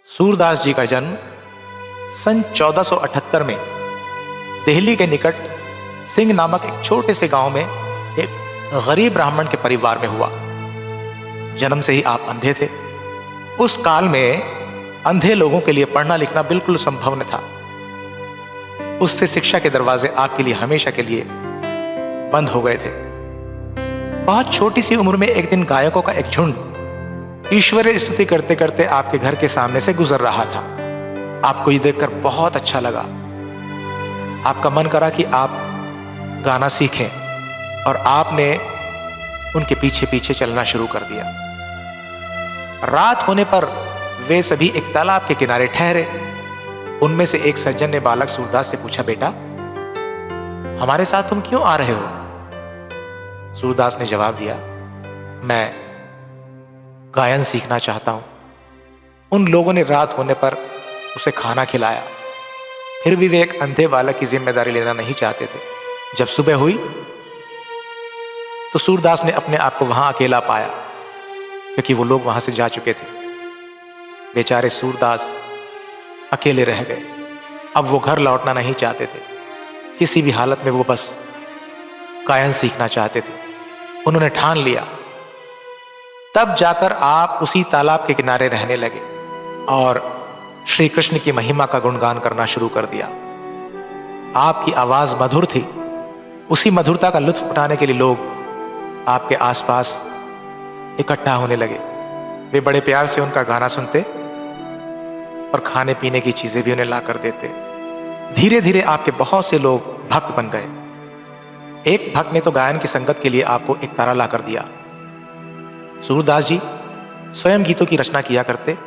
सूरदास जी का जन्म सन 1478 में दिल्ली के निकट सिंह नामक एक छोटे से गांव में एक गरीब ब्राह्मण के परिवार में हुआ। जन्म से ही आप अंधे थे। उस काल में अंधे लोगों के लिए पढ़ना लिखना बिल्कुल संभव न था। उससे शिक्षा के दरवाजे आपके लिए हमेशा के लिए बंद हो गए थे। बहुत छोटी सी उम्र में एक दिन गायकों का एक झुंड ईश्वरीय स्तुति करते करते आपके घर के सामने से गुजर रहा था। आपको ये देखकर बहुत अच्छा लगा। आपका मन करा कि आप गाना सीखें और आपने उनके पीछे पीछे चलना शुरू कर दिया। रात होने पर वे सभी एक तालाब के किनारे ठहरे। उनमें से एक सज्जन ने बालक सूरदास से पूछा, बेटा हमारे साथ तुम क्यों आ रहे हो? सूरदास ने जवाब दिया, मैं गायन सीखना चाहता हूं। उन लोगों ने रात होने पर उसे खाना खिलाया। फिर भी वे एक अंधे बालक की जिम्मेदारी लेना नहीं चाहते थे। जब सुबह हुई तो सूरदास ने अपने आप को वहां अकेला पाया, क्योंकि वो लोग वहां से जा चुके थे। बेचारे सूरदास अकेले रह गए। अब वो घर लौटना नहीं चाहते थे। किसी भी हालत में वो बस गायन सीखना चाहते थे। उन्होंने ठान लिया। तब जाकर आप उसी तालाब के किनारे रहने लगे और श्री कृष्ण की महिमा का गुणगान करना शुरू कर दिया। आपकी आवाज मधुर थी। उसी मधुरता का लुत्फ उठाने के लिए लोग आपके आसपास इकट्ठा होने लगे। वे बड़े प्यार से उनका गाना सुनते और खाने पीने की चीजें भी उन्हें ला कर देते। धीरे धीरे आपके बहुत से लोग भक्त बन गए। एक भक्त ने तो गायन की संगत के लिए आपको एक तारा ला कर दिया। सूरदास जी स्वयं गीतों की रचना किया करते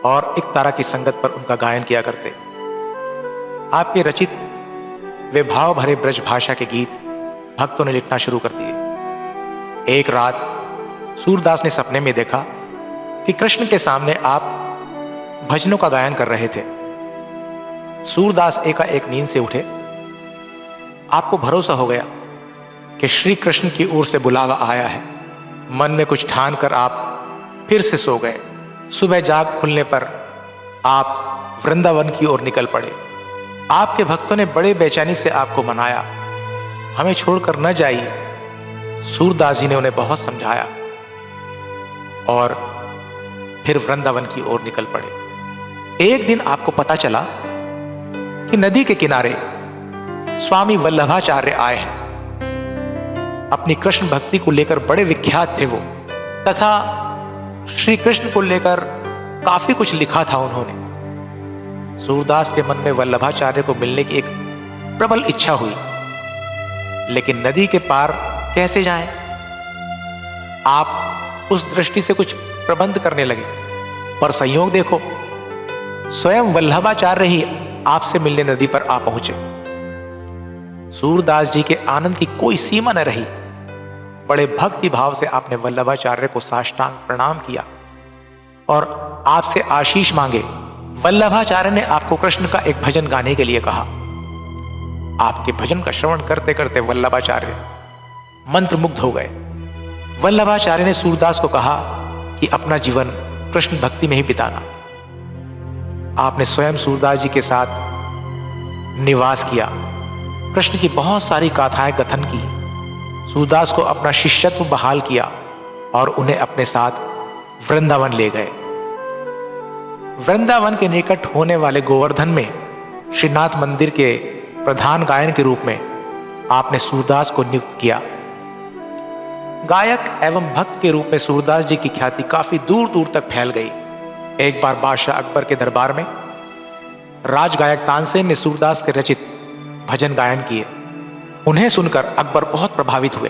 और एक तारा की संगत पर उनका गायन किया करते। आपके रचित वे भाव भरे ब्रज भाषा के गीत भक्तों ने लिखना शुरू कर दिए। एक रात सूरदास ने सपने में देखा कि कृष्ण के सामने आप भजनों का गायन कर रहे थे। सूरदास एकाएक नींद से उठे। आपको भरोसा हो गया कि श्री कृष्ण की ओर से बुलावा आया है। मन में कुछ ठान कर आप फिर से सो गए। सुबह जाग खुलने पर आप वृंदावन की ओर निकल पड़े। आपके भक्तों ने बड़े बेचैनी से आपको मनाया, हमें छोड़कर न जाइए। सूरदास जी ने उन्हें बहुत समझाया और फिर वृंदावन की ओर निकल पड़े। एक दिन आपको पता चला कि नदी के किनारे स्वामी वल्लभाचार्य आए हैं। अपनी कृष्ण भक्ति को लेकर बड़े विख्यात थे वो, तथा श्री कृष्ण को लेकर काफी कुछ लिखा था उन्होंने। सूरदास के मन में वल्लभाचार्य को मिलने की एक प्रबल इच्छा हुई, लेकिन नदी के पार कैसे जाएं? आप उस दृष्टि से कुछ प्रबंध करने लगे, पर संयोग देखो स्वयं वल्लभाचार्य ही आपसे मिलने नदी पर आ पहुंचे। सूरदास जी के आनंद की कोई सीमा न रही। बड़े भक्ति भाव से आपने वल्लभाचार्य को साष्टांग प्रणाम किया और आपसे आशीष मांगे। वल्लभाचार्य ने आपको कृष्ण का एक भजन गाने के लिए कहा। आपके भजन का श्रवण करते करते वल्लभाचार्य मंत्रमुग्ध हो गए। वल्लभाचार्य ने सूरदास को कहा कि अपना जीवन कृष्ण भक्ति में ही बिताना। आपने स्वयं सूरदास जी के साथ निवास किया। कृष्ण की बहुत सारी गाथाएं कथन की। सूरदास को अपना शिष्यत्व बहाल किया और उन्हें अपने साथ वृंदावन ले गए। वृंदावन के निकट होने वाले गोवर्धन में श्रीनाथ मंदिर के प्रधान गायन के रूप में आपने सूरदास को नियुक्त किया। गायक एवं भक्त के रूप में सूरदास जी की ख्याति काफी दूर दूर तक फैल गई। एक बार बादशाह अकबर के दरबार में राजगायक तानसेन ने सूरदास के रचित भजन गायन किए। उन्हें सुनकर अकबर बहुत प्रभावित हुए।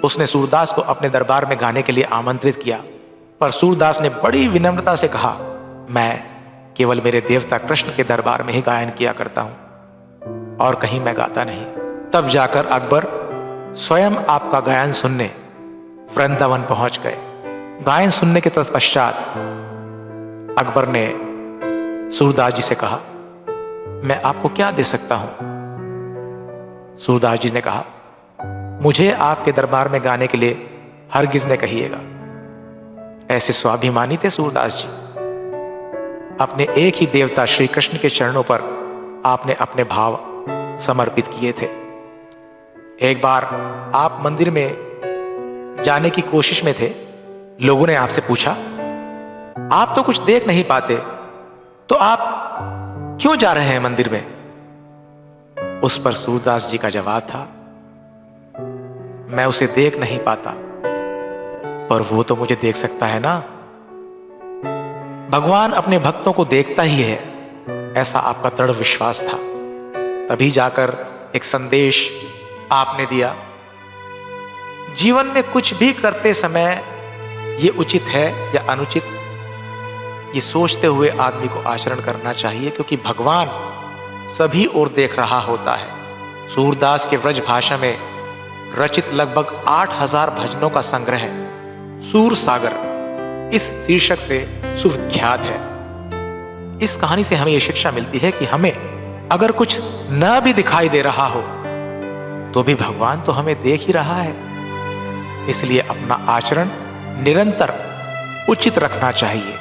उसने सूरदास को अपने दरबार में गाने के लिए आमंत्रित किया, पर सूरदास ने बड़ी विनम्रता से कहा, मैं केवल मेरे देवता कृष्ण के दरबार में ही गायन किया करता हूं और कहीं मैं गाता नहीं। तब जाकर अकबर स्वयं आपका गायन सुनने वृंदावन पहुंच गए। गायन सुनने के तत्पश्चात अकबर ने सूरदास जी से कहा, मैं आपको क्या दे सकता हूं? सूरदास जी ने कहा, मुझे आपके दरबार में गाने के लिए हरगिज न कहिएगा। ऐसे स्वाभिमानी थे सूरदास जी। अपने एक ही देवता श्री कृष्ण के चरणों पर आपने अपने भाव समर्पित किए थे। एक बार आप मंदिर में जाने की कोशिश में थे। लोगों ने आपसे पूछा, आप तो कुछ देख नहीं पाते, तो आप क्यों जा रहे हैं मंदिर में? उस पर सूरदास जी का जवाब था, मैं उसे देख नहीं पाता, पर वो तो मुझे देख सकता है ना। भगवान अपने भक्तों को देखता ही है, ऐसा आपका दृढ़ विश्वास था। तभी जाकर एक संदेश आपने दिया, जीवन में कुछ भी करते समय ये उचित है या अनुचित, ये सोचते हुए आदमी को आचरण करना चाहिए, क्योंकि भगवान सभी ओर देख रहा होता है। सूरदास के व्रज भाषा में रचित लगभग 8000 भजनों का संग्रह सूर सागर इस शीर्षक से सुविख्यात है। इस कहानी से हमें यह शिक्षा मिलती है कि हमें अगर कुछ न भी दिखाई दे रहा हो तो भी भगवान तो हमें देख ही रहा है। इसलिए अपना आचरण निरंतर उचित रखना चाहिए।